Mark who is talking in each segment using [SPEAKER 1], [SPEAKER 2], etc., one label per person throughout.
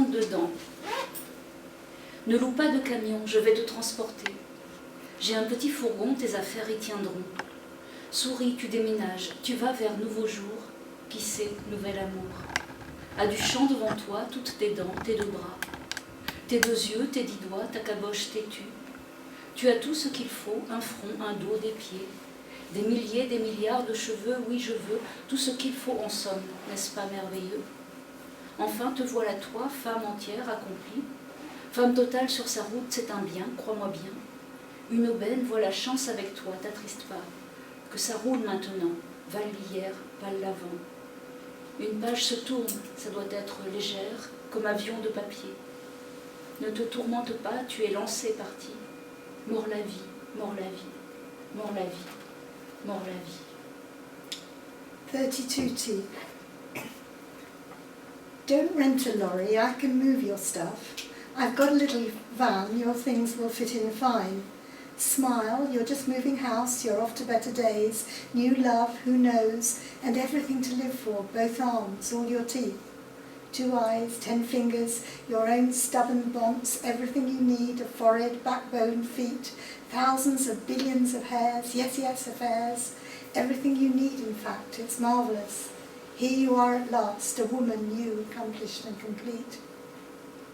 [SPEAKER 1] rentre dedans. Ne loue pas de camion, je vais te transporter. J'ai un petit fourgon, tes affaires y tiendront. Souris, tu déménages, tu vas vers nouveaux jours, qui sait, nouvel amour. As du champ devant toi, toutes tes dents, tes 2 bras, tes 2 yeux, tes 10 doigts, ta caboche têtue. Tu as tout ce qu'il faut, un front, un dos, des pieds, des milliers, des milliards de cheveux, oui je veux, tout ce qu'il faut en somme, n'est-ce pas merveilleux? Enfin te voilà toi, femme entière, accomplie, femme totale sur sa route, c'est un bien, crois-moi bien. Une aubaine, voilà chance avec toi, t'attriste pas, que ça roule maintenant, val l'hier, val l'avant. Une page se tourne, ça doit être légère, comme avion de papier. Ne te tourmente pas, tu es lancé, parti. Mort la vie, mort la vie, mort la vie, mort la vie.
[SPEAKER 2] 32T. Don't rent a lorry, I can move your stuff. I've got a little van, your things will fit in fine. Smile, you're just moving house, you're off to better days. New love, who knows, and everything to live for, both arms, all your teeth. 2 eyes, 10 fingers, your own stubborn bonds, everything you need, a forehead, backbone, feet, thousands of billions of hairs, yes, affairs, everything you need, in fact, it's marvellous. Here you are at last, a woman new, accomplished and complete.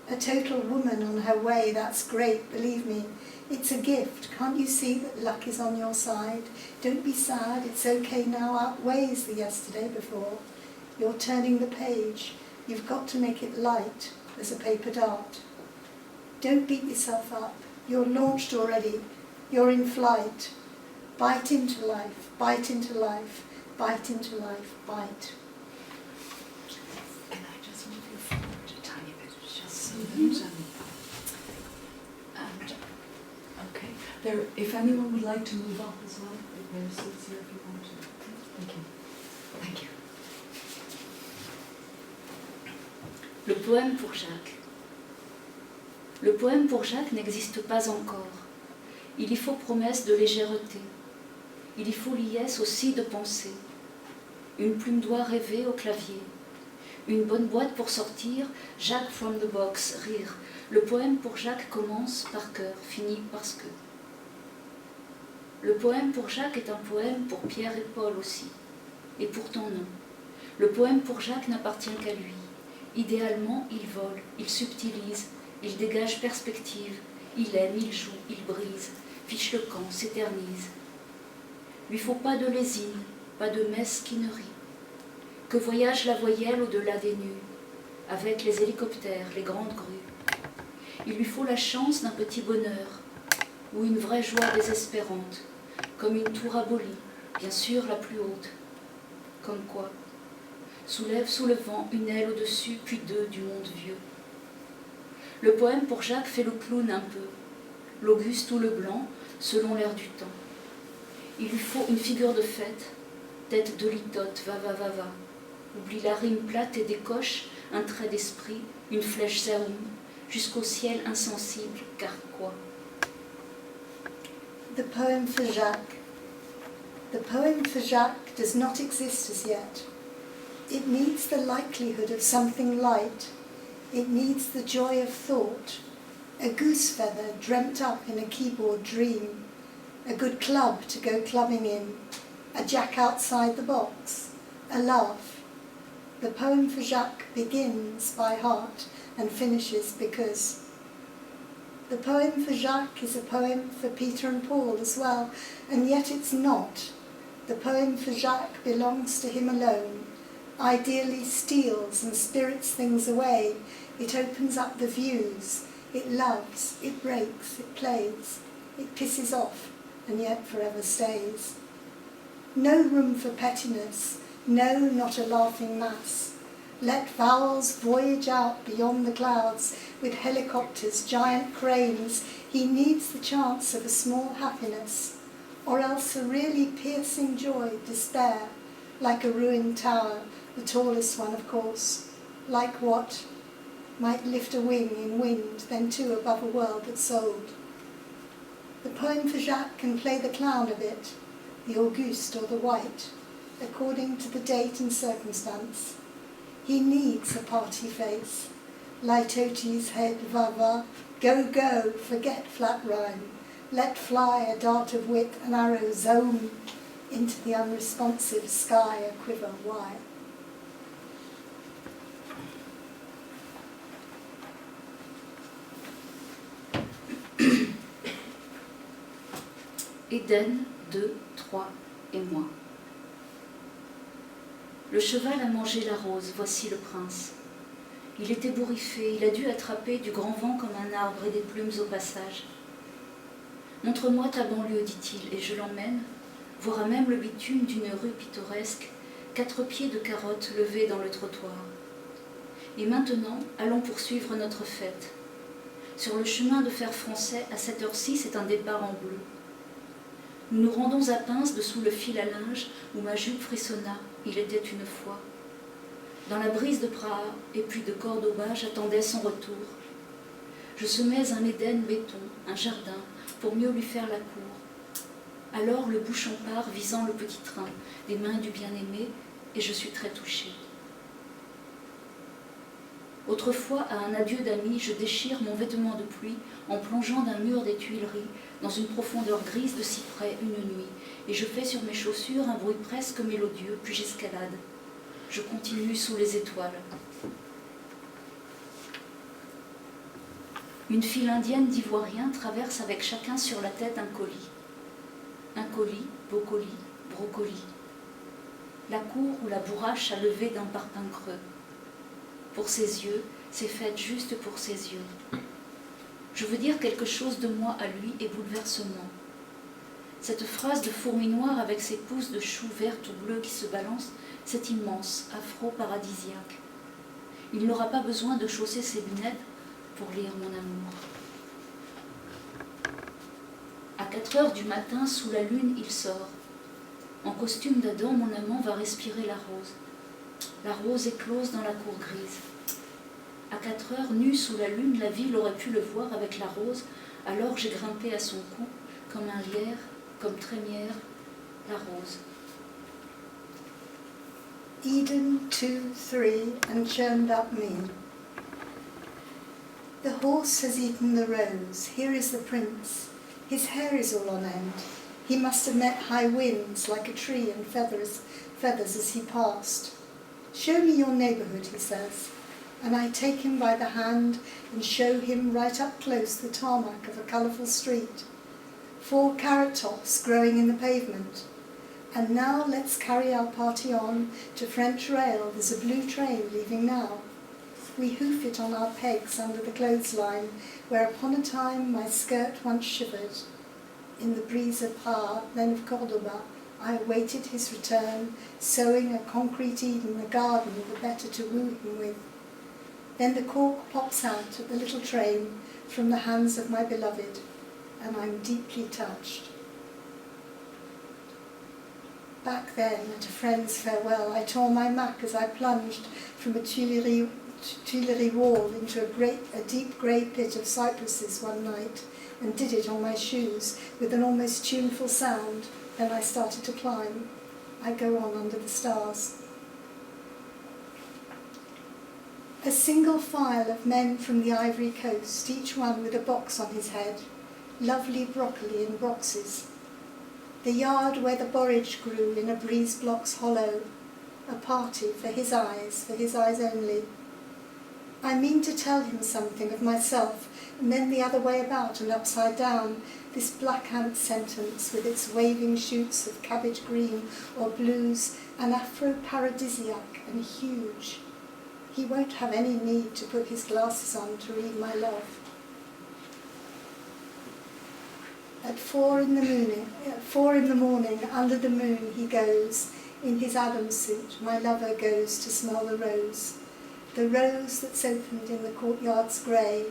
[SPEAKER 2] A total woman on her way, that's great, believe me. It's a gift, can't you see that luck is on your side? Don't be sad, it's okay now, outweighs the yesterday before. You're turning the page. You've got to make it light as a paper dart. Don't beat yourself up. You're launched already. You're in flight. Bite into life, bite into life, bite into life, bite.
[SPEAKER 3] And I just move you forward a tiny bit, just so that, and, okay. There, if anyone would like to move up as well, there are seats here if you want to. Thank you. Thank you.
[SPEAKER 1] Le poème pour Jacques. Le poème pour Jacques n'existe pas encore. Il y faut promesse de légèreté. Il y faut liesse aussi de pensée. Une plume doit rêver au clavier. Une bonne boîte pour sortir, Jacques from the box, rire. Le poème pour Jacques commence par cœur, finit parce que. Le poème pour Jacques est un poème pour Pierre et Paul aussi. Et pourtant non. Le poème pour Jacques n'appartient qu'à lui. Idéalement, il vole, il subtilise, il dégage perspective, il aime, il joue, il brise, fiche le camp, s'éternise. Lui faut pas de lésine, pas de mesquinerie. Que voyage la voyelle au-delà des nues, avec les hélicoptères, les grandes grues. Il lui faut la chance d'un petit bonheur, ou une vraie joie désespérante, comme une tour abolie, bien sûr la plus haute. Comme quoi soulève sous le vent une aile au-dessus, puis 2 du monde vieux. Le poème pour Jacques fait le clown un peu, l'auguste ou le blanc, selon l'air du temps. Il lui faut une figure de fête, tête de litote, va. Oublie la rime plate et décoche un trait d'esprit, une flèche zaoum, jusqu'au ciel insensible, car quoi?
[SPEAKER 2] The poem for Jacques. The poem for Jacques does not exist as yet. It needs the likelihood of something light. It needs the joy of thought. A goose feather dreamt up in a keyboard dream. A good club to go clubbing in. A Jack outside the box. A laugh. The poem for Jacques begins by heart and finishes because. The poem for Jacques is a poem for Peter and Paul as well, and yet it's not. The poem for Jacques belongs to him alone. Ideally steals and spirits things away. It opens up the views. It loves, it breaks, it plays. It pisses off and yet forever stays. No room for pettiness. No, not a laughing mass. Let vowels voyage out beyond the clouds with helicopters, giant cranes. He needs the chance of a small happiness, or else a really piercing joy, despair, like a ruined tower, the tallest one, of course, like what might lift a wing in wind, then 2 above a world that's old. The poem for Jacques can play the clown a bit, the Auguste or the White, according to the date and circumstance. He needs a party face, Light Oti's head, va, go, go, forget flat rhyme. Let fly a dart of wit, an arrow zone into the unresponsive sky, a quiver wire.
[SPEAKER 1] Éden, 2, 3 et moi. Le cheval a mangé la rose, voici le prince. Il est ébouriffé, il a dû attraper du grand vent comme un arbre et des plumes au passage. Montre-moi ta banlieue, dit-il, et je l'emmène, voir à même le bitume d'une rue pittoresque, 4 pieds de carottes levés dans le trottoir. Et maintenant, allons poursuivre notre fête. Sur le chemin de fer français, à cette heure-ci, c'est un départ en bleu. Nous nous rendons à Pince dessous le fil à linge où ma jupe frissonna, il était une fois. Dans la brise de Praha et puis de Cordoba, j'attendais son retour. Je semais un Éden béton, un jardin, pour mieux lui faire la cour. Alors le bouchon part, visant le petit train, des mains du bien-aimé, et je suis très touchée. Autrefois, à un adieu d'amis, je déchire mon vêtement de pluie en plongeant d'un mur des Tuileries dans une profondeur grise de cyprès une nuit, et je fais sur mes chaussures un bruit presque mélodieux, puis j'escalade. Je continue sous les étoiles. Une file indienne d'ivoiriens traverse avec chacun sur la tête un colis. Un colis, beau colis, brocoli. La cour où la bourrache a levé d'un parpaing creux. Pour ses yeux, c'est fait juste pour ses yeux. Je veux dire quelque chose de moi à lui et bouleversement. Cette phrase de fourmi noire avec ses pousses de choux vertes ou bleues qui se balancent, c'est immense, afro-paradisiaque. Il n'aura pas besoin de chausser ses lunettes pour lire mon amour. À 4 heures du matin, sous la lune, il sort. En costume d'Adam, mon amant va respirer la rose. La rose éclose dans la cour grise. À 4 heures, nue sous la lune, la ville aurait pu le voir avec la rose, alors j'ai grimpé à son cou, comme un lierre, comme trémière, la rose.
[SPEAKER 2] Eden 2, 3 and churned up me. The horse has eaten the rose. Here is the prince. His hair is all on end. He must have met high winds like a tree and feathers as he passed. Show me your neighbourhood, he says, and I take him by the hand and show him right up close the tarmac of a colourful street. 4 carrot tops growing in the pavement. And now let's carry our party on to French Rail. There's a blue train leaving now. We hoof it on our pegs under the clothesline, where upon a time my skirt once shivered. In the breeze of Praha, then of Cordoba, I awaited his return, sowing a concrete Eden, a garden the better to woo him with. Then the cork pops out at the little train from the hands of my beloved, and I'm deeply touched. Back then, at a friend's farewell, I tore my mac as I plunged from a Tuileries wall into a deep grey pit of cypresses one night, and did it on my shoes with an almost tuneful sound. Then I started to climb. I go on under the stars. A single file of men from the Ivory Coast, each one with a box on his head, lovely broccoli in boxes. The yard where the borage grew in a breeze block's hollow, a party for his eyes only. I mean to tell him something of myself, and then the other way about and upside down, this black ant sentence with its waving shoots of cabbage green or blues, an afro-paradisiac and huge. He won't have any need to put his glasses on to read my love. At 4 in the morning, under the moon he goes, in his Adam suit, my lover goes to smell the rose that's opened in the courtyard's grey.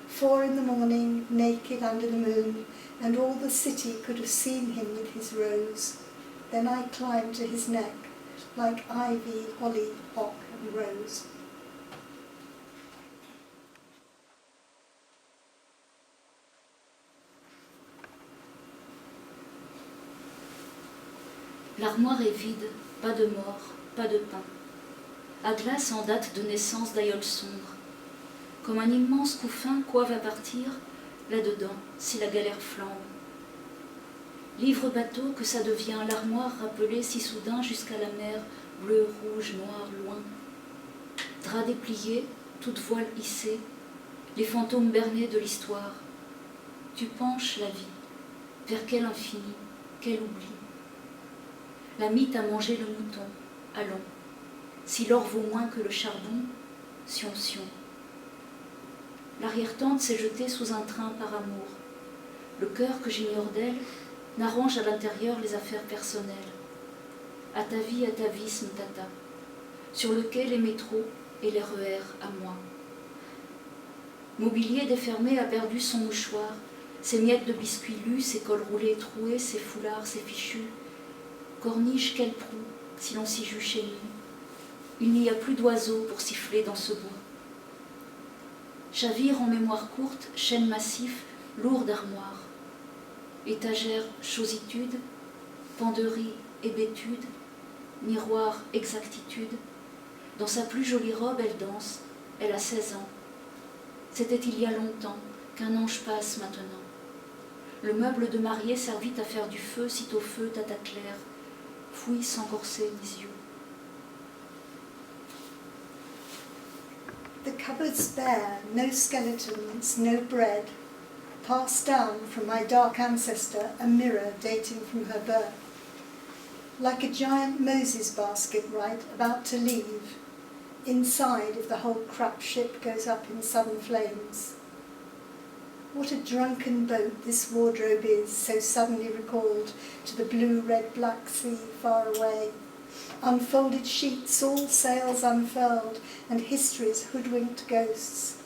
[SPEAKER 2] 4 in the morning, naked under the moon, and all the city could have seen him with his rose. Then I climb to his neck, like ivy, holly, hock and rose.
[SPEAKER 1] L'armoire est vide, pas de mort, pas de pain. À glace en date de naissance d'aïeul sombre. comme un immense couffin, quoi va partir là-dedans, si la galère flambe. Livre-bateau que ça devient, l'armoire rappelée si soudain jusqu'à la mer, bleu, rouge, noir, loin. Drap déplié, toute voile hissée, les fantômes bernés de l'histoire. Tu penches la vie, vers quel infini, quel oubli. La mythe a mangé le mouton, allons. Si l'or vaut moins que le charbon, sion. L'arrière-tente s'est jetée sous un train par amour. Le cœur que j'ignore d'elle n'arrange à l'intérieur les affaires personnelles. Atavisme tata. Sur le quai les métros et les RER à moi. Mobilier défermé a perdu son mouchoir, ses miettes de biscuits lus, ses cols roulés troués, ses foulards, ses fichus. Corniche quelle proue, si l'on s'y jue chez nous. Il n'y a plus d'oiseaux pour siffler dans ce bois. Chavire en mémoire courte, chêne massif, lourde armoire. Étagère, chositude, penderie, hébétude, miroir, exactitude. Dans sa plus jolie robe, elle danse, elle a 16 ans. C'était il y a longtemps qu'un ange passe maintenant. Le meuble de mariée servit à faire du feu, sitôt feu, tata claire, fouille sans corset ni yeux.
[SPEAKER 2] The cupboard's bare, no skeletons, no bread. Passed down from my dark ancestor, a mirror dating from her birth. Like a giant Moses basket, right, about to leave. Inside, if the whole crap ship goes up in sudden flames. What a drunken boat this wardrobe is, so suddenly recalled to the blue, red, black sea far away. Unfolded sheets, all sails unfurled, and history's hoodwinked ghosts.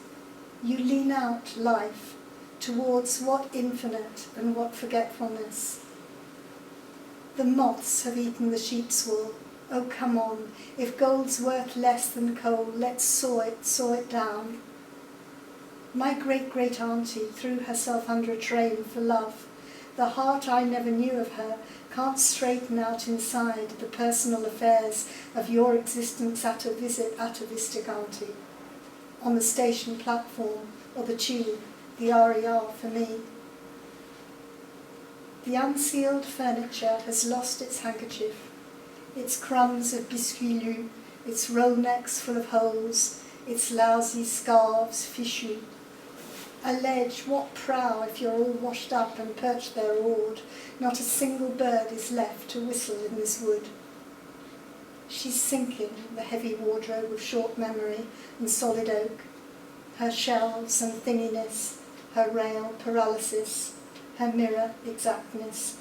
[SPEAKER 2] You lean out, life, towards what infinite and what forgetfulness. The moths have eaten the sheep's wool. Oh, come on, if gold's worth less than coal, let's saw it down. My great-great-auntie threw herself under a train for love. The heart I never knew of her can't straighten out inside the personal affairs of your existence at a visit atavistic auntie. On the station platform or the tube, the RER for me. The unsealed furniture has lost its handkerchief, its crumbs of biscuit lus, its roll necks full of holes, its lousy scarves fichu. Allege, what prow if you're all washed up and perched there awed, not a single bird is left to whistle in this wood. She's sinking, the heavy wardrobe of short memory and solid oak, her shelves and thinginess, her rail paralysis, her mirror exactness.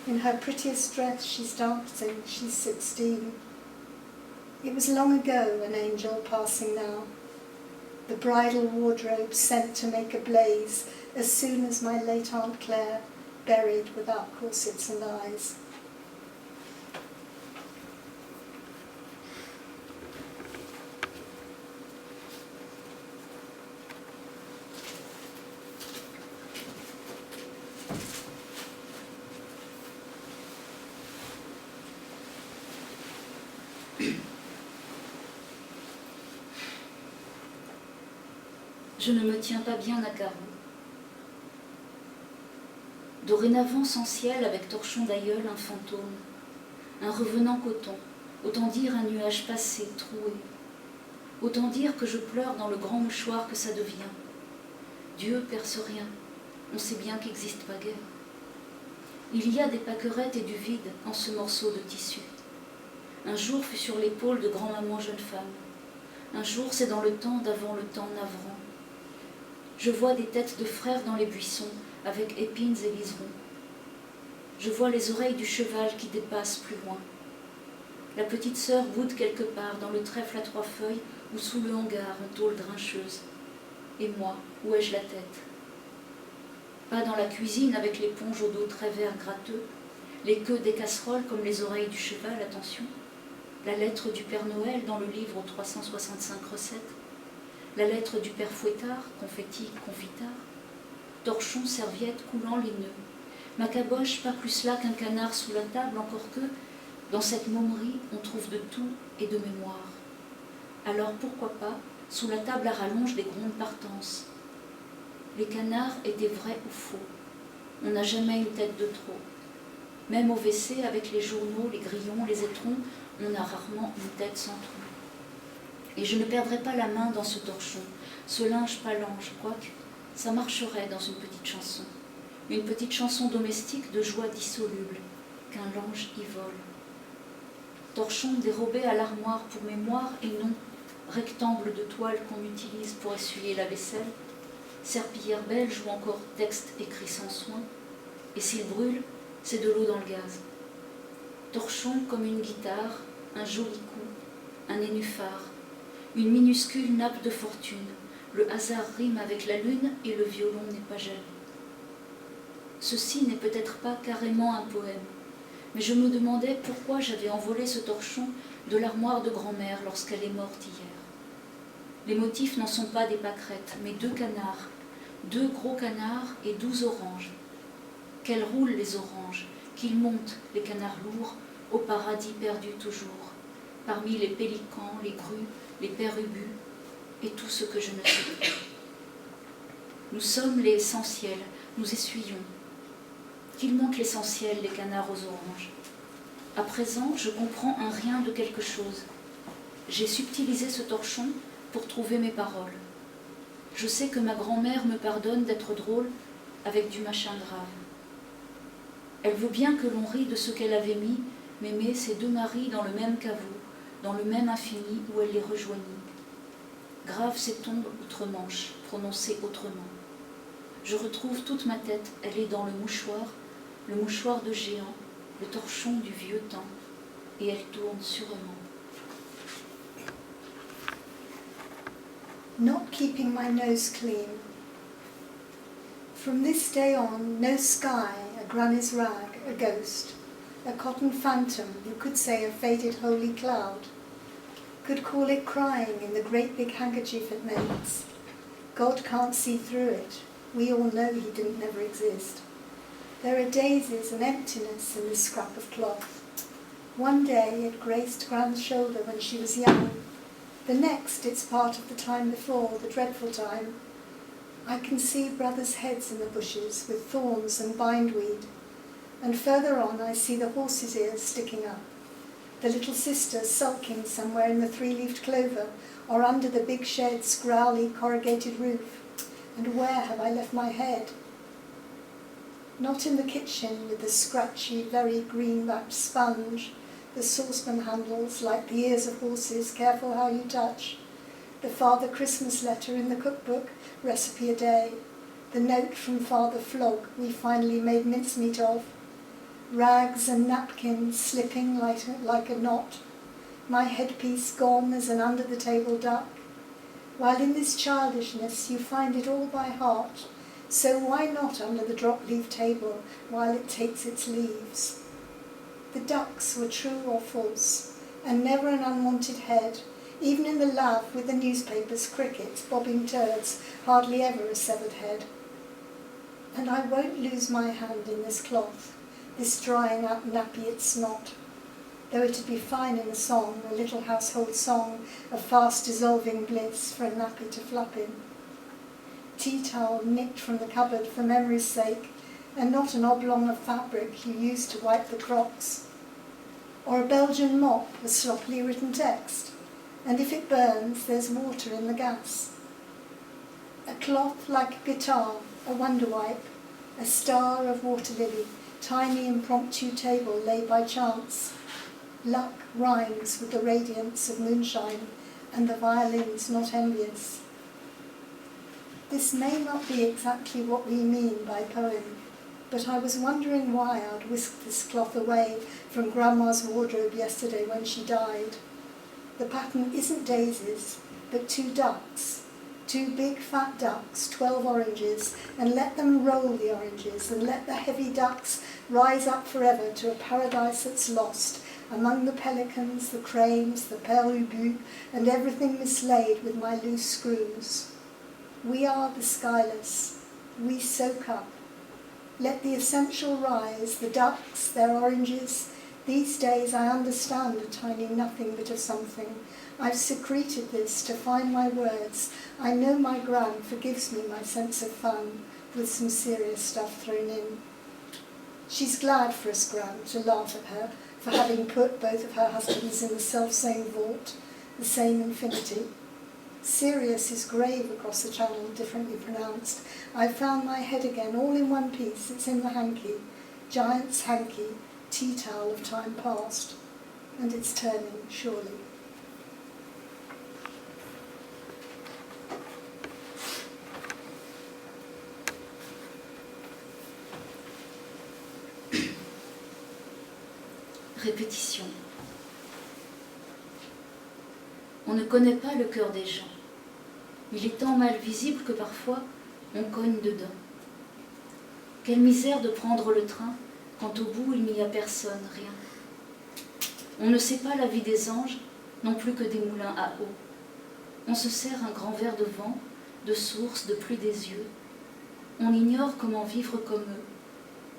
[SPEAKER 2] In her prettiest dress she's dancing, she's 16. It was long ago, an angel passing now. The bridal wardrobe sent to make a blaze as soon as my late Aunt Claire buried without corsets and eyes.
[SPEAKER 1] Je ne me tiens pas bien à carreau. Dorénavant sans ciel, avec torchon d'aïeul, un fantôme, un revenant coton, autant dire un nuage passé, troué, autant dire que je pleure dans le grand mouchoir que ça devient. Dieu perce rien, on sait bien qu'existe pas guère. Il y a des pâquerettes et du vide en ce morceau de tissu. Un jour fut sur l'épaule de grand-maman jeune femme. Un jour c'est dans le temps d'avant le temps navrant. Je vois des têtes de frères dans les buissons, avec épines et liserons. Je vois les oreilles du cheval qui dépassent plus loin. La petite sœur boude quelque part dans le trèfle à 3 feuilles ou sous le hangar en tôle drincheuse. Et moi, où ai-je la tête? Pas dans la cuisine avec l'éponge au dos très vert gratteux, les queues des casseroles comme les oreilles du cheval, attention, la lettre du Père Noël dans le livre aux 365 recettes, la lettre du Père Fouettard, confetti, confitard, torchon, serviette, coulant les nœuds, ma caboche pas plus là qu'un canard sous la table, encore que, dans cette mômerie, on trouve de tout et de mémoire. Alors pourquoi pas Sous la table à rallonge, des grondes partences. Les canards étaient vrais ou faux. On n'a jamais une tête de trop. Même au WC, avec les journaux, les grillons, les étrons, on a rarement une tête sans trou. Et je ne perdrai pas la main dans ce torchon, ce linge palange, quoique ça marcherait dans une petite chanson. Une petite chanson domestique de joie dissoluble, qu'un lange y vole. Torchon dérobé à l'armoire pour mémoire et non rectangle de toile qu'on utilise pour essuyer la vaisselle, serpillière belge ou encore texte écrit sans soin, et s'il brûle, c'est de l'eau dans le gaz. Torchon comme une guitare, un joli coup, un nénuphar, une minuscule nappe de fortune, le hasard rime avec la lune et le violon n'est pas jaloux. Ceci n'est peut-être pas carrément un poème, mais je me demandais pourquoi j'avais envolé ce torchon de l'armoire de grand-mère lorsqu'elle est morte hier. Les motifs n'en sont pas des pâquerettes, mais 2 canards, 2 gros canards et 12 oranges. Qu'elles roulent les oranges, qu'ils montent les canards lourds au paradis perdu toujours, parmi les pélicans, les grues, les pérubus et tout ce que je ne sais plus. Nous sommes les essentiels, nous essuyons. Qu'ils montent l'essentiel, les canards aux oranges. À présent, je comprends un rien de quelque chose. J'ai subtilisé ce torchon pour trouver mes paroles. Je sais que ma grand-mère me pardonne d'être drôle avec du machin grave. Elle veut bien que l'on rie de ce qu'elle avait mis, m'aimer ses 2 maris dans le même caveau, dans le même infini où elle les rejoignit. Grave ces tombes outre-Manche, prononcées autrement. Je retrouve toute ma tête, elle est dans le mouchoir de géant, le torchon du vieux temps, et elle tourne sûrement.
[SPEAKER 2] Not keeping my nose clean. From this day on, no sky, a granny's rag, a ghost, a cotton phantom, you could say a faded holy cloud, could call it crying in the great big handkerchief it makes. God can't see through it. We all know he didn't never exist. There are daisies and emptiness in this scrap of cloth. One day it graced Gran's shoulder when she was young. The next it's part of the time before, the dreadful time. I can see brothers' heads in the bushes with thorns and bindweed. And further on I see the horses' ears sticking up. The little sister sulking somewhere in the 3-leaved clover or under the big shed's growly corrugated roof. And where have I left my head? Not in the kitchen with the scratchy, very green-backed sponge, the saucepan handles like the ears of horses, careful how you touch, the Father Christmas letter in the cookbook, recipe a day, the note from Father Flog we finally made mincemeat of, rags and napkins slipping like a knot, my headpiece gone as an under-the-table duck. While in this childishness you find it all by heart, so why not under the drop-leaf table while it takes its leaves? The ducks were true or false, and never an unwanted head, even in the love with the newspapers, crickets, bobbing turds, hardly ever a severed head. And I won't lose my hand in this cloth, this drying up nappy it's not, though it'd be fine in a song, a little household song of fast dissolving bliss for a nappy to flap in. Tea towel nicked from the cupboard for memory's sake, and not an oblong of fabric you used to wipe the crocs. Or a Belgian mop, a sloppily written text, and if it burns, there's water in the gas. A cloth like a guitar, a wonder wipe, a star of water lily, tiny impromptu table laid by chance. Luck rhymes with the radiance of moonshine, and the violins not envious. This may not be exactly what we mean by poem, but I was wondering why I'd whisked this cloth away from Grandma's wardrobe yesterday when she died. The pattern isn't daisies, but 2 ducks, 2 big fat ducks, 12 oranges, and let them roll the oranges, and let the heavy ducks rise up forever to a paradise that's lost, among the pelicans, the cranes, the pérubus, and everything mislaid with my loose screws. We are the skyless, we soak up. Let the essential rise, the ducks, their oranges, These days I understand a tiny nothing bit of something. I've secreted this to find my words. I know my gran forgives me my sense of fun, with some serious stuff thrown in. She's glad for us, gran, to laugh at her for having put both of her husbands in the self-same vault, the same infinity. Serious is grave across the channel, differently pronounced. I've found my head again, all in one piece. It's in the hanky, giant's hanky, tea towel of time past, and it's turning, surely.
[SPEAKER 1] Répétition. On ne connaît pas le cœur des gens. Il est tant mal visible que parfois on cogne dedans. Quelle misère de prendre le train quand au bout il n'y a personne, rien. On ne sait pas la vie des anges, non plus que des moulins à eau. On se sert un grand verre de vent, de source, de pluie des yeux. On ignore comment vivre comme eux.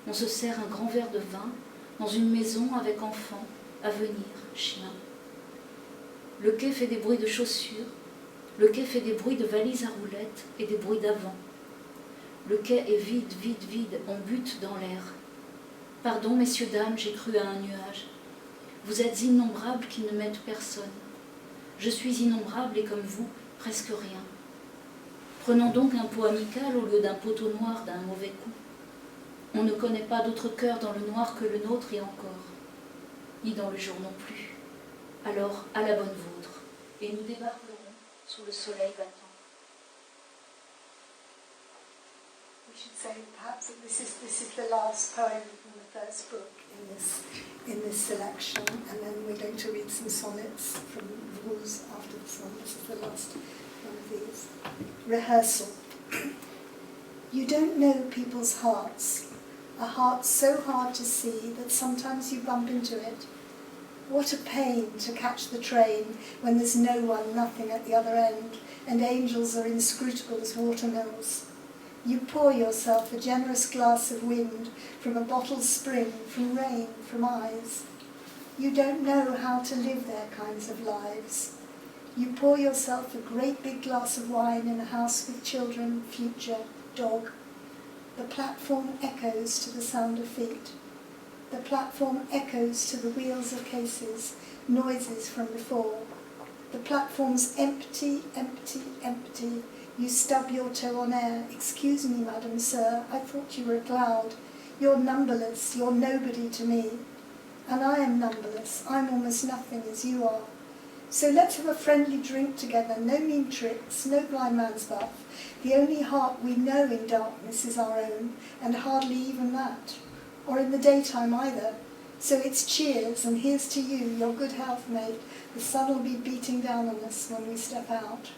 [SPEAKER 1] On se sert un grand verre de vin dans une maison avec enfants, à venir, chiens. Le quai fait des bruits de chaussures, le quai fait des bruits de valises à roulettes et des bruits d'avant. Le quai est vide, vide, vide, on bute dans l'air. Pardon, messieurs, dames, j'ai cru à un nuage. Vous êtes innombrables qui ne m'aident personne. Je suis innombrable et comme vous, presque rien. Prenons donc un pot amical au lieu d'un poteau noir d'un mauvais coup. On ne connaît pas d'autre cœur dans le noir que le nôtre et encore, ni dans le jour non plus. Alors, à la bonne vôtre, et nous débarquerons sous le soleil battant.
[SPEAKER 2] We should say perhaps that this is the last poem from the first book in this selection, and then we're going to read some sonnets from Vrouz after this one. This is the last one of these. Rehearsal. You don't know people's hearts, a heart so hard to see that sometimes you bump into it. What a pain to catch the train when there's no one, nothing at the other end, and angels are inscrutable as watermills. You pour yourself a generous glass of wind from a bottled spring, from rain, from eyes. You don't know how to live their kinds of lives. You pour yourself a great big glass of wine in a house with children, future, dog. The platform echoes to the sound of feet. The platform echoes to the wheels of cases, noises from before. The platform's empty, empty, empty. You stub your toe on air. Excuse me, madam, sir, I thought you were a cloud. You're numberless, you're nobody to me. And I am numberless, I'm almost nothing as you are. So let's have a friendly drink together, no mean tricks, no blind man's buff. The only heart we know in darkness is our own, and hardly even that. Or in the daytime either. So it's cheers, and here's to you, your good health, mate. The sun will be beating down on us when we step out.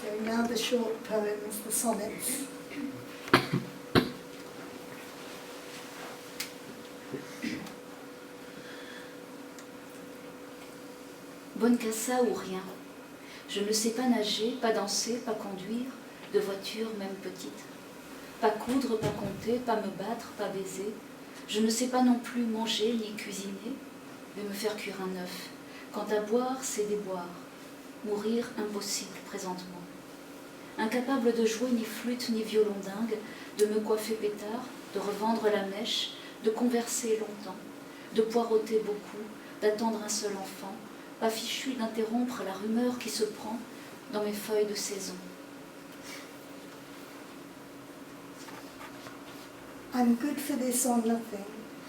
[SPEAKER 2] So now the short poems, the sonnets.
[SPEAKER 1] Bonne cassa ou rien. Je ne sais pas nager, pas danser, pas conduire, de voiture même petite. Pas coudre, pas compter, pas me battre, pas baiser. Je ne sais pas non plus manger ni cuisiner, mais me faire cuire un œuf. Quant à boire, c'est déboire. Mourir impossible présentement. Incapable de jouer ni flûte ni violon dingue, de me coiffer pétard, de revendre la mèche, de converser longtemps, de poireauter beaucoup, d'attendre un seul enfant, pas fichu d'interrompre la rumeur qui se prend dans mes feuilles de saison.
[SPEAKER 2] I'm good for this or nothing.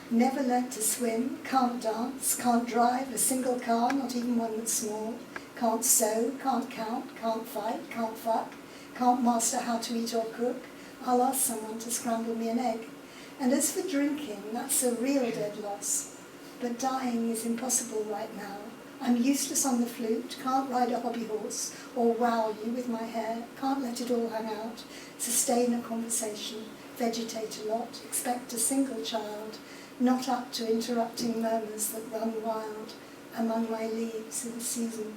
[SPEAKER 2] Never learnt to swim, can't dance, can't drive a single car, not even one that's small. Can't sew, can't count, can't fight, can't fuck, can't master how to eat or cook. I'll ask someone to scramble me an egg. And as for drinking, that's a real dead loss. But dying is impossible right now. I'm useless on the flute, can't ride a hobby horse, or wow you with my hair, can't let it all hang out, sustain a conversation, vegetate a lot, expect a single child, not up to interrupting murmurs that run wild among my leaves in season.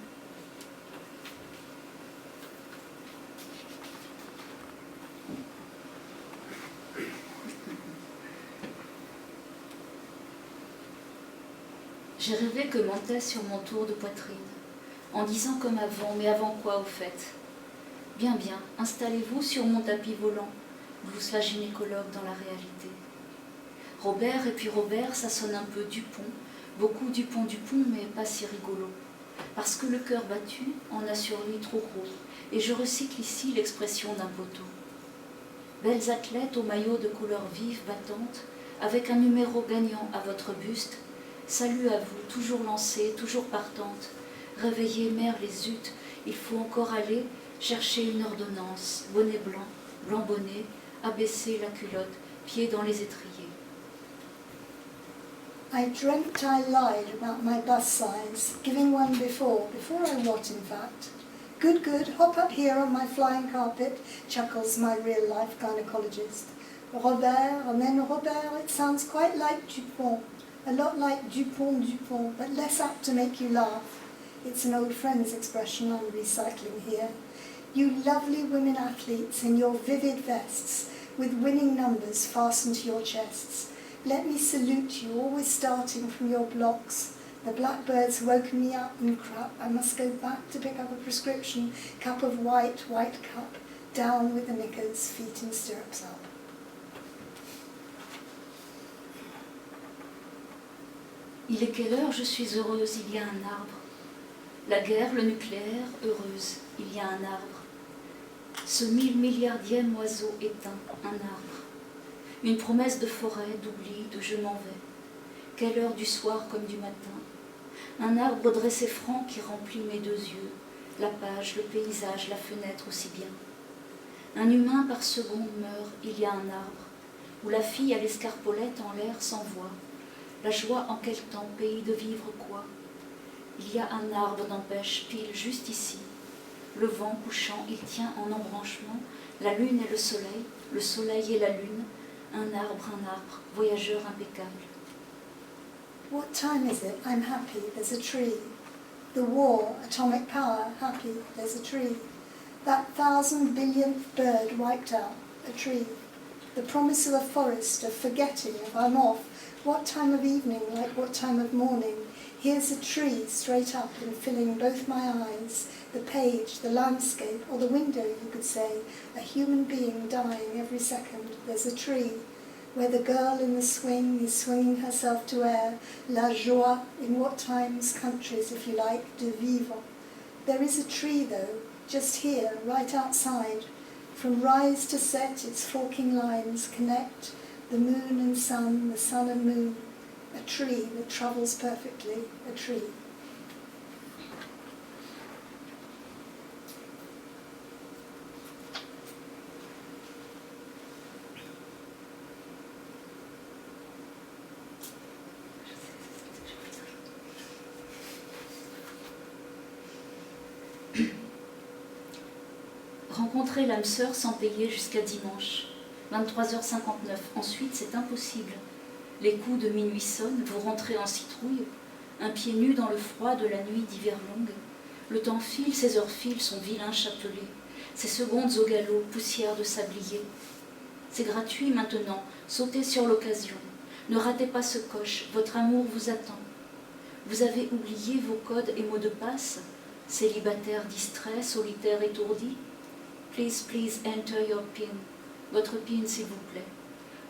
[SPEAKER 1] J'ai rêvé que montait sur mon tour de poitrine, en disant comme avant, mais avant quoi au fait? Bien, bien, installez-vous sur mon tapis volant, vous la gynécologue dans la réalité. Robert et puis Robert, ça sonne un peu Dupont, beaucoup Dupont, mais pas si rigolo. Parce que le cœur battu en a sur lui trop gros, et je recycle ici l'expression d'un poteau. Belles athlètes au maillot de couleur vive, battante, avec un numéro gagnant à votre buste, salut à vous, toujours lancée, toujours partante. Réveillez, mère, les zut, il faut encore aller chercher une ordonnance, bonnet blanc, blanc bonnet, abaisser la culotte, pieds dans les étriers.
[SPEAKER 2] I dreamt I lied about my bus size, giving one before I what in fact. Good, good, hop up here on my flying carpet, chuckles my real-life gynecologist. Robert, and then Robert, it sounds quite like Dupont, a lot like Dupont, but less apt to make you laugh. It's an old friend's expression I'm recycling here. You lovely women athletes in your vivid vests, with winning numbers fastened to your chests. Let me salute you, always starting from your blocks. The blackbird's woken me up and crap. I must go back to pick up a prescription. Cup of white cup. Down with the knickers, feet in stirrups up.
[SPEAKER 1] Il est quelle heure, je suis heureuse, il y a un arbre. La guerre, le nucléaire, heureuse, il y a un arbre. Ce 1000 milliardième oiseau éteint, un arbre. Une promesse de forêt, d'oubli, de je m'en vais. Quelle heure du soir comme du matin. Un arbre dressé franc qui remplit mes deux yeux. La page, le paysage, la fenêtre aussi bien. Un humain par seconde meurt, il y a un arbre. Où la fille à l'escarpolette en l'air s'envoie. La joie en quel temps, pays de vivre quoi? Il y a un arbre d'empêche, pile juste ici. Le vent couchant, il tient en embranchement la lune et le soleil et la lune. Un arbre, voyageur impeccable.
[SPEAKER 2] What time is it? I'm happy, there's a tree. The war, atomic power, happy, there's a tree. That 1,000 billionth bird wiped out, a tree. The promise of a forest, of forgetting, of I'm off. What time of evening, like what time of morning? Here's a tree straight up and filling both my eyes. The page, the landscape, or the window, you could say. A human being dying every second. There's a tree. Where the girl in the swing is swinging herself to air. La joie, in what times, countries, if you like, de vivre. There is a tree, though, just here, right outside. From rise to set, its forking lines connect. The moon and sun, the sun and moon. A tree that travels perfectly, a tree.
[SPEAKER 1] Rencontrer l'âme sœur sans payer jusqu'à dimanche, 23h59. Ensuite, c'est impossible. Les coups de minuit sonnent, vous rentrez en citrouille, un pied nu dans le froid de la nuit d'hiver longue. Le temps file, ses heures filent, son vilain chapelet, ses secondes au galop, poussière de sablier. C'est gratuit maintenant, sautez sur l'occasion. Ne ratez pas ce coche, votre amour vous attend. Vous avez oublié vos codes et mots de passe, célibataire distrait, solitaire étourdi. Please, please enter your pin. Votre pin, s'il vous plaît.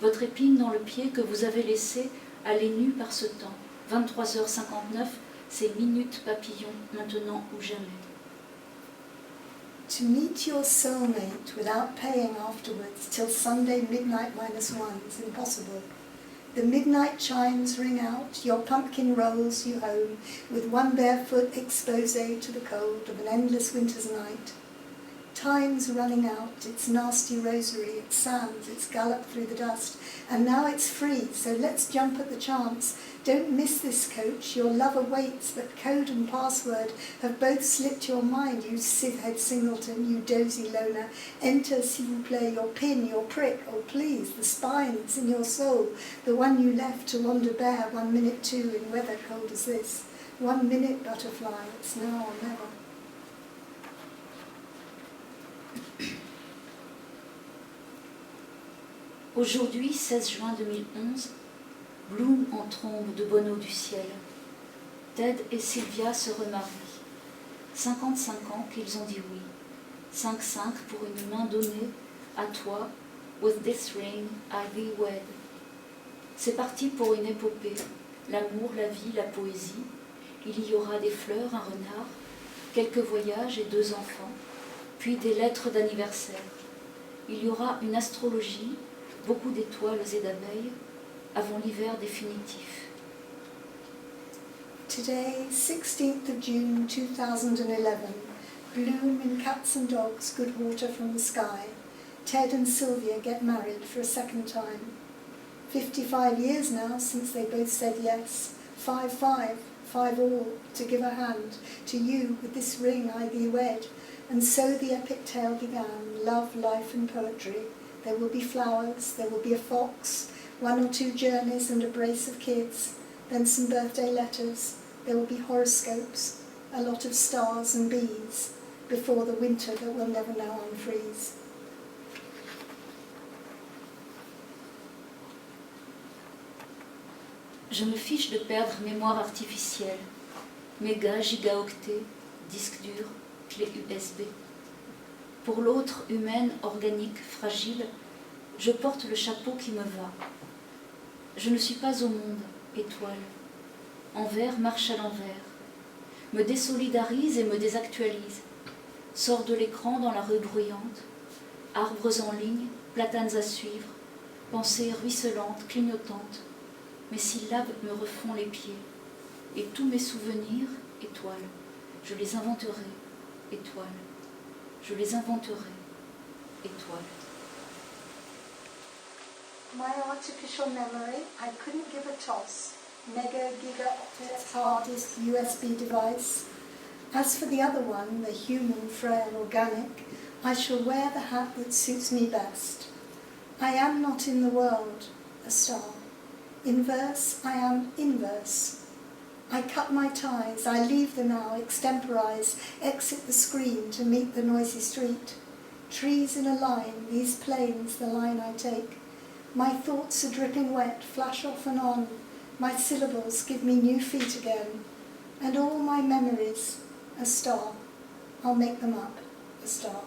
[SPEAKER 1] Votre épine dans le pied que vous avez laissé aller nu par ce temps. 23h59, ces minutes papillons, maintenant ou jamais.
[SPEAKER 2] To meet your soulmate without paying afterwards till Sunday midnight -1 is impossible. The midnight chimes ring out, your pumpkin rolls you home with one barefoot exposé to the cold of an endless winter's night. Time's running out, its nasty rosary, its sands, its gallop through the dust, and now it's free, so let's jump at the chance. Don't miss this coach, your love awaits, but code and password have both slipped your mind, you sith-head singleton, you dozy loner. Enter, s'il vous plaît, your pin, your prick, oh please, the spine that's in your soul, the one you left to wander bare 1 minute too in weather cold as this. 1 minute, butterfly, it's now or never.
[SPEAKER 1] Aujourd'hui, 16 juin 2011, bloom en trombe de bonneau du ciel. Ted et Sylvia se remarient. 55 ans qu'ils ont dit oui. 5-5 pour une main donnée à toi. With this ring I thee wed. C'est parti pour une épopée. L'amour, la vie, la poésie. Il y aura des fleurs, un renard, quelques voyages et 2 enfants, puis des lettres d'anniversaire. Il y aura une astrologie, beaucoup d'étoiles et d'abeilles, avant l'hiver définitif.
[SPEAKER 2] Today, 16th of June 2011, bloom in cats and dogs, good water from the sky. Ted and Sylvia get married for a second time. 55 years now since they both said yes. 5 all, to give a hand to you with this ring I thee wed. And so the epic tale began, love, life and poetry. There will be flowers, there will be a fox, 1 or 2 journeys and a brace of kids, then some birthday letters, there will be horoscopes, a lot of stars and bees, before the winter that will never now unfreeze.
[SPEAKER 1] Je me fiche de perdre mémoire artificielle, méga, gigaoctets, disque dur, clé USB. Pour l'autre, humaine, organique, fragile, je porte le chapeau qui me va. Je ne suis pas au monde, étoile. Envers marche à l'envers, me désolidarise et me désactualise, sors de l'écran dans la rue bruyante, arbres en ligne, platanes à suivre, pensées ruisselantes, clignotantes, mes syllabes me refont les pieds, et tous mes souvenirs, étoiles, je les inventerai, étoiles, je les inventerai, étoiles.
[SPEAKER 2] My artificial memory, I couldn't give a toss. Mega giga hard disk USB device. As for the other one, the human, frail, organic, I shall wear the hat that suits me best. I am not in the world, a star. In verse, I am inverse. I cut my ties, I leave the now, extemporize, exit the screen to meet the noisy street. Trees in a line, these plains, the line I take. My thoughts are dripping wet, flash off and on. My syllables give me new feet again. And all my memories, a star. I'll make them up, a star.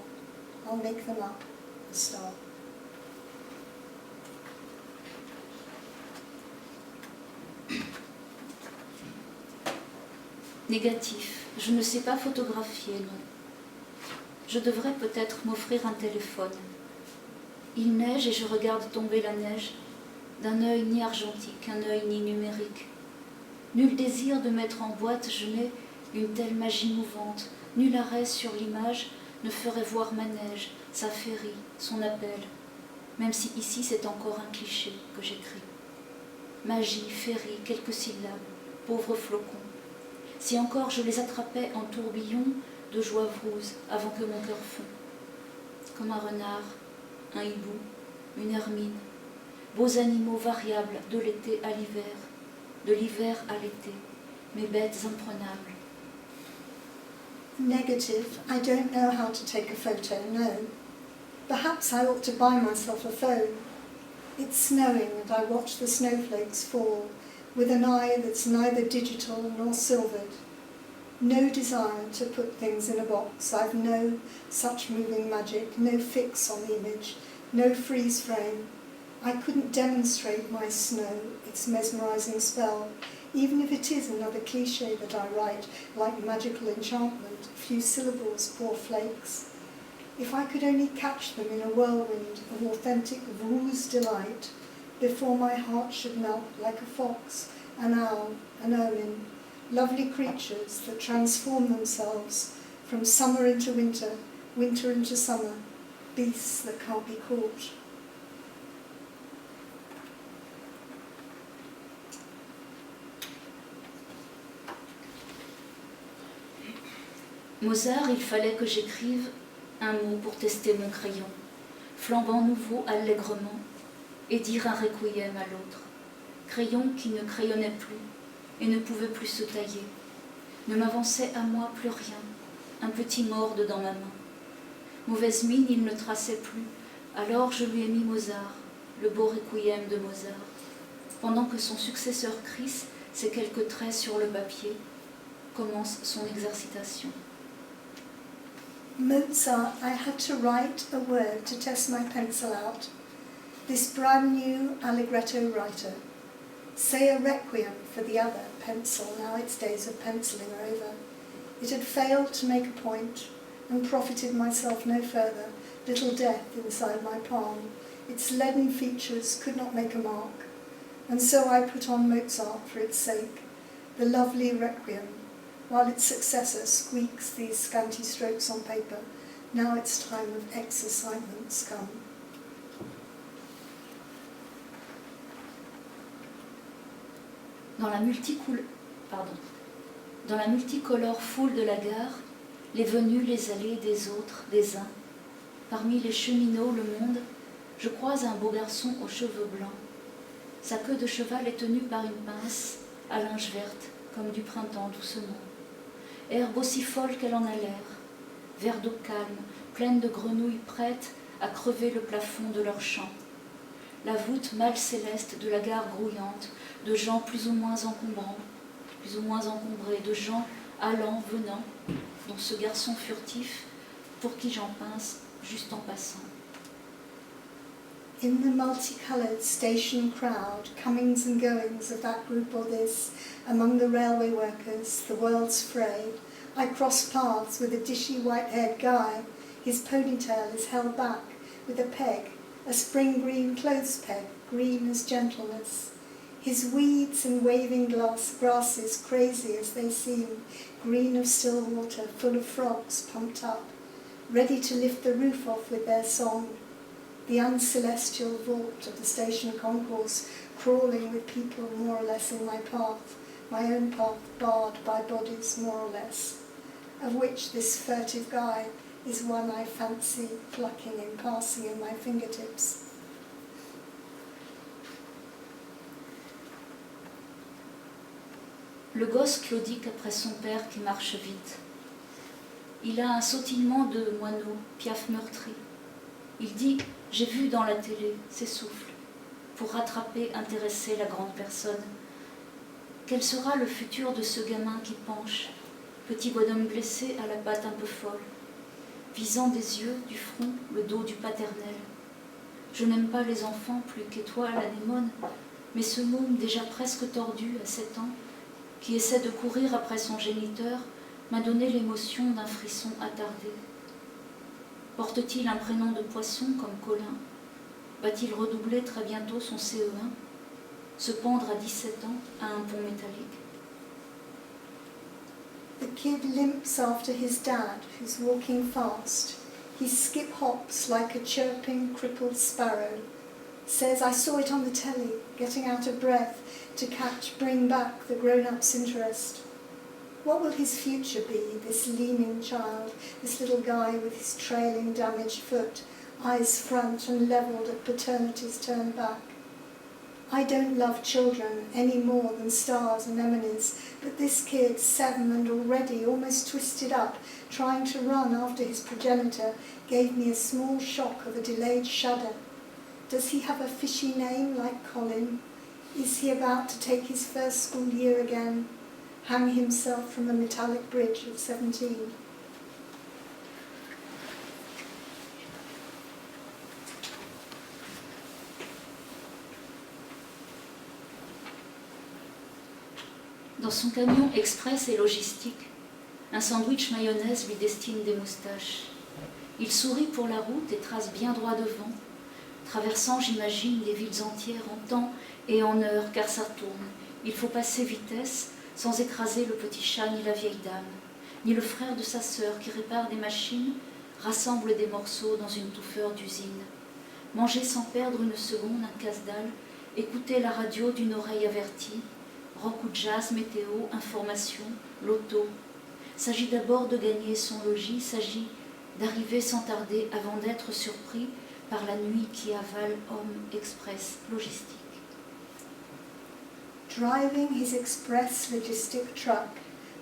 [SPEAKER 2] I'll make them up, a star.
[SPEAKER 1] Négatif, je ne sais pas photographier, non. Je devrais peut-être m'offrir un téléphone. Il neige et je regarde tomber la neige, d'un œil ni argentique, un œil ni numérique. Nul désir de mettre en boîte, je n'ai une telle magie mouvante, nul arrêt sur l'image ne ferait voir ma neige, sa féerie, son appel, même si ici c'est encore un cliché que j'écris. Magie, féerie, quelques syllabes, pauvres flocons. Si encore je les attrapais en tourbillon de joie Vrouz avant que mon cœur fond. Comme un renard, un hibou, une hermine, beaux animaux variables de l'été à l'hiver, de l'hiver à l'été, mes bêtes imprenables.
[SPEAKER 2] Negative, I don't know how to take a photo, no. Perhaps I ought to buy myself a phone. It's snowing and I watch the snowflakes fall with an eye that's neither digital nor silvered. No desire to put things in a box. I've no such moving magic, no fix on the image, no freeze frame. I couldn't demonstrate my snow, its mesmerising spell, even if it is another cliché that I write, like magical enchantment, a few syllables, poor flakes. If I could only catch them in a whirlwind of authentic Vrouz delight, before my heart should melt like a fox, an owl, an ermine, lovely creatures that transform themselves from summer into winter, winter into summer, beasts that can't be caught.
[SPEAKER 1] Mozart, il fallait que j'écrive un mot pour tester mon crayon, flambant nouveau allègrement, et dire un requiem à l'autre. Crayon qui ne crayonnait plus et ne pouvait plus se tailler, ne m'avançait à moi plus rien, un petit morde dans ma main. Mauvaise mine, il ne traçait plus, alors je lui ai mis Mozart, le beau requiem de Mozart, pendant que son successeur crisse ses quelques traits sur le papier, commence son exercitation.
[SPEAKER 2] Mozart, I had to write a word to test my pencil out. This brand new allegretto writer. Say a requiem for the other pencil, now its days of penciling are over. It had failed to make a point and profited myself no further, little death inside my palm. Its leaden features could not make a mark, and so I put on Mozart for its sake, the lovely requiem, while its successor squeaks these scanty strokes on paper. Now its time of excitements come.
[SPEAKER 1] Dans la multicolore foule de la gare, les venus, les allées des autres, des uns, parmi les cheminots, le monde, je croise un beau garçon aux cheveux blancs. Sa queue de cheval est tenue par une pince à linge verte, comme du printemps doucement. Herbe aussi folle qu'elle en a l'air, verre d'eau calme, pleine de grenouilles prêtes à crever le plafond de leur champ. La voûte mâle céleste de la gare grouillante, de gens plus ou moins encombrants, plus ou moins encombrés, de gens allant, venant, dont ce garçon furtif, pour qui j'en pince, juste en passant.
[SPEAKER 2] In the multicoloured station crowd, comings and goings of that group or this, among the railway workers, the world's fray, I cross paths with a dishy white-haired guy. His ponytail is held back with a peg, a spring green clothes peg, green as gentleness. His weeds and waving grasses, crazy as they seem, green of still water, full of frogs pumped up, ready to lift the roof off with their song. The uncelestial vault of the station concourse, crawling with people more or less in my path, my own path barred by bodies more or less, of which this furtive guy is one I fancy plucking in passing in my fingertips.
[SPEAKER 1] Le gosse claudique après son père qui marche vite. Il a un sautillement de moineau, piaf meurtri. Il dit « J'ai vu dans la télé », s'essouffle, pour rattraper, intéresser la grande personne. Quel sera le futur de ce gamin qui penche, petit bonhomme blessé à la patte un peu folle, visant des yeux, du front, le dos du paternel. Je n'aime pas les enfants plus qu'étoile anémone, mais ce môme déjà presque tordu à 7 ans, qui essaie de courir après son géniteur, m'a donné l'émotion d'un frisson attardé. Porte-t-il un prénom de poisson comme Colin? Va-t-il redoubler très bientôt son CE1? Se pendre à 17 ans à un pont métallique?
[SPEAKER 2] The kid limps after his dad, who's walking fast. He skip-hops like a chirping, crippled sparrow. Says, I saw it on the telly, getting out of breath to bring back the grown-up's interest. What will his future be, this leaning child, this little guy with his trailing, damaged foot, eyes front and levelled at paternity's turned back? I don't love children any more than stars and anemones, but this kid, 7 and already almost twisted up, trying to run after his progenitor, gave me a small shock of a delayed shudder. Does he have a fishy name like Colin? Is he about to take his first school year again? Hang himself from a metallic bridge at 17?
[SPEAKER 1] Dans son camion express et logistique, un sandwich mayonnaise lui destine des moustaches. Il sourit pour la route et trace bien droit devant, traversant, j'imagine, les villes entières en temps et en heure, car ça tourne. Il faut passer vitesse sans écraser le petit chat ni la vieille dame, ni le frère de sa sœur qui répare des machines, rassemble des morceaux dans une touffeur d'usine. Manger sans perdre une seconde un casse-dalle, écouter la radio d'une oreille avertie, rock ou jazz, météo, information, loto. S'agit d'abord de gagner son logis, s'agit d'arriver sans tarder avant d'être surpris par la nuit qui avale homme express logistique.
[SPEAKER 2] Driving his express logistic truck,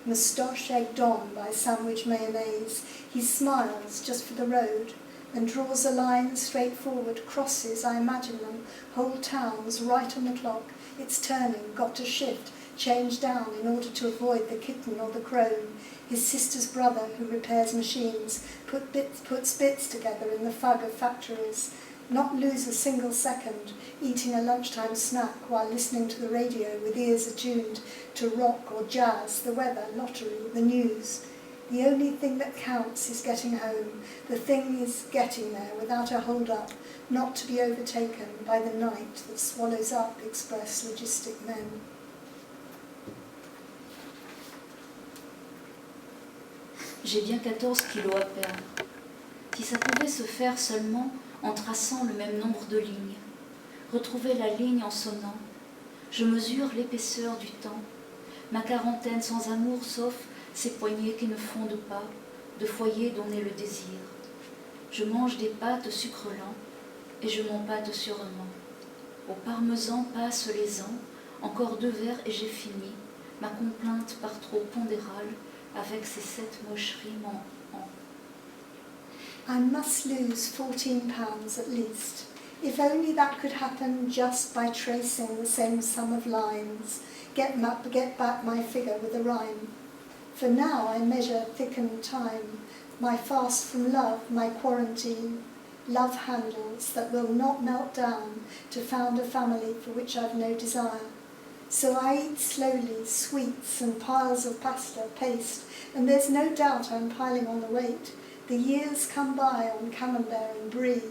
[SPEAKER 2] moustache egged on by sandwich mayonnaise, he smiles just for the road and draws a line straight forward, crosses, I imagine them, whole towns right on the clock. It's turning, got to shift, change down in order to avoid the kitten or the crone, his sister's brother who repairs machines, puts bits together in the fug of factories, not lose a single second eating a lunchtime snack while listening to the radio with ears attuned to rock or jazz, the weather, lottery, the news. The only thing that counts is getting home. The thing is getting there without a hold-up, not to be overtaken by the night that swallows up express logistic men.
[SPEAKER 1] J'ai bien 14 kilos à perdre. Si ça pouvait se faire seulement en traçant le même nombre de lignes, retrouver la ligne en sonnant, je mesure l'épaisseur du temps, ma quarantaine sans amour sauf ces poignées qui ne fondent pas, de foyer dont naît le désir. Je mange des pâtes au sucre lent et je m'empâte sûrement. Au parmesan passent les ans, encore 2 verres et j'ai fini, ma complainte par trop pondérale avec ses 7 mocheries en.
[SPEAKER 2] I must lose 14 pounds at least. If only that could happen just by tracing the same sum of lines, get back my figure with a rhyme. For now I measure thickened time, my fast from love, my quarantine, love handles that will not melt down to found a family for which I've no desire. So I eat slowly, sweets and piles of pasta, paste, and there's no doubt I'm piling on the weight. The years come by on camembert and brie.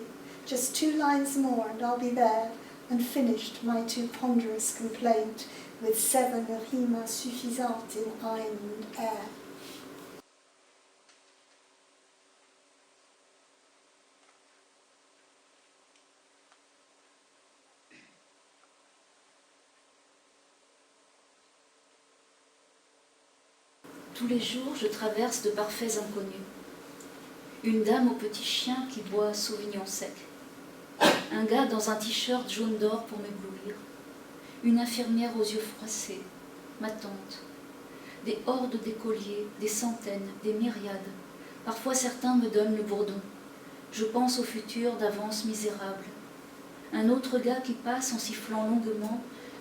[SPEAKER 2] Just 2 lines more and I'll be there, and finished my too ponderous complaint with 7 rimes suffisantes in ein and air.
[SPEAKER 1] Tous les jours, je traverse de parfaits inconnus. Une dame au petit chien qui boit Sauvignon sec. Un gars dans un t-shirt jaune d'or pour m'éblouir. Une infirmière aux yeux froissés. Ma tante. Des hordes d'écoliers, des centaines, des myriades. Parfois certains me donnent le bourdon. Je pense au futur d'avance misérable. Un autre gars qui passe en sifflant longuement,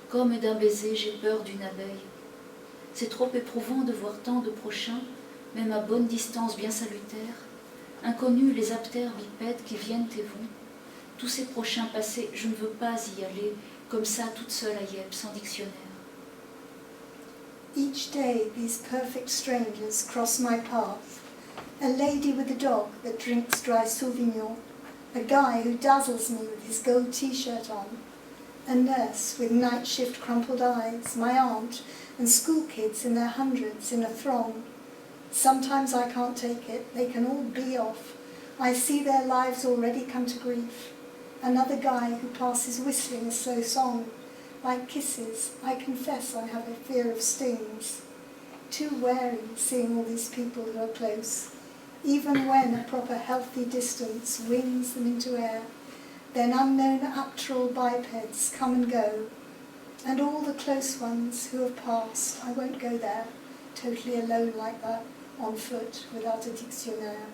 [SPEAKER 1] comme d'un baiser j'ai peur d'une abeille. C'est trop éprouvant de voir tant de prochains, même à bonne distance bien salutaires, inconnus les aptères bipèdes qui viennent et vont. Tous ces prochains passés, je ne veux pas y aller, comme ça, toute seule à Yep, sans dictionnaire.
[SPEAKER 2] Each day these perfect strangers cross my path. A lady with a dog that drinks dry Sauvignon, a guy who dazzles me with his gold t-shirt on, a nurse with night shift crumpled eyes, my aunt, and school kids in their hundreds in a throng. Sometimes I can't take it, they can all be off. I see their lives already come to grief. Another guy who passes whistling a slow song. Like kisses, I confess I have a fear of stings. Too wary seeing all these people who are close. Even when a proper healthy distance wings them into air, then unknown apteral bipeds come and go. And all the close ones who have passed, I won't go there, totally alone like that, on foot, without a dictionnaire.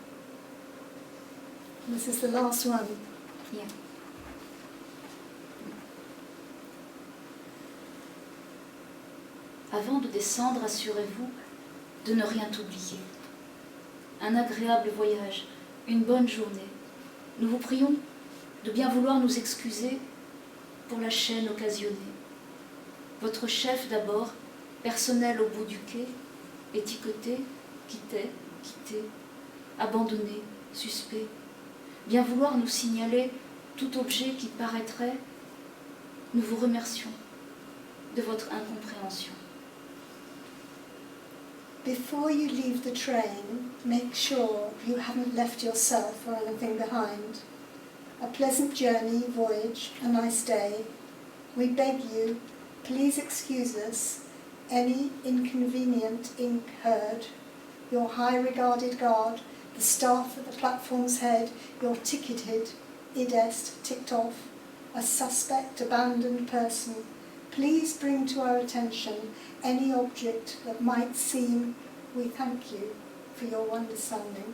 [SPEAKER 2] This is the last one.
[SPEAKER 1] Yeah. Avant de descendre, assurez-vous de ne rien oublier. Un agréable voyage, une bonne journée. Nous vous prions de bien vouloir nous excuser pour la chaîne occasionnée. Votre chef d'abord, personnel au bout du quai, étiqueté, quitté, abandonné, suspect. Bien vouloir nous signaler tout objet qui paraîtrait. Nous vous remercions de votre incompréhension.
[SPEAKER 2] Before you leave the train, make sure you haven't left yourself or anything behind. A pleasant journey, voyage, a nice day. We beg you, please excuse us any inconvenient ink heard. Your high-regarded guard, the staff at the platform's head, your ticketed, id est, ticked off, a suspect, abandoned person. Please bring to our attention any object that might seem, we thank you for your understanding.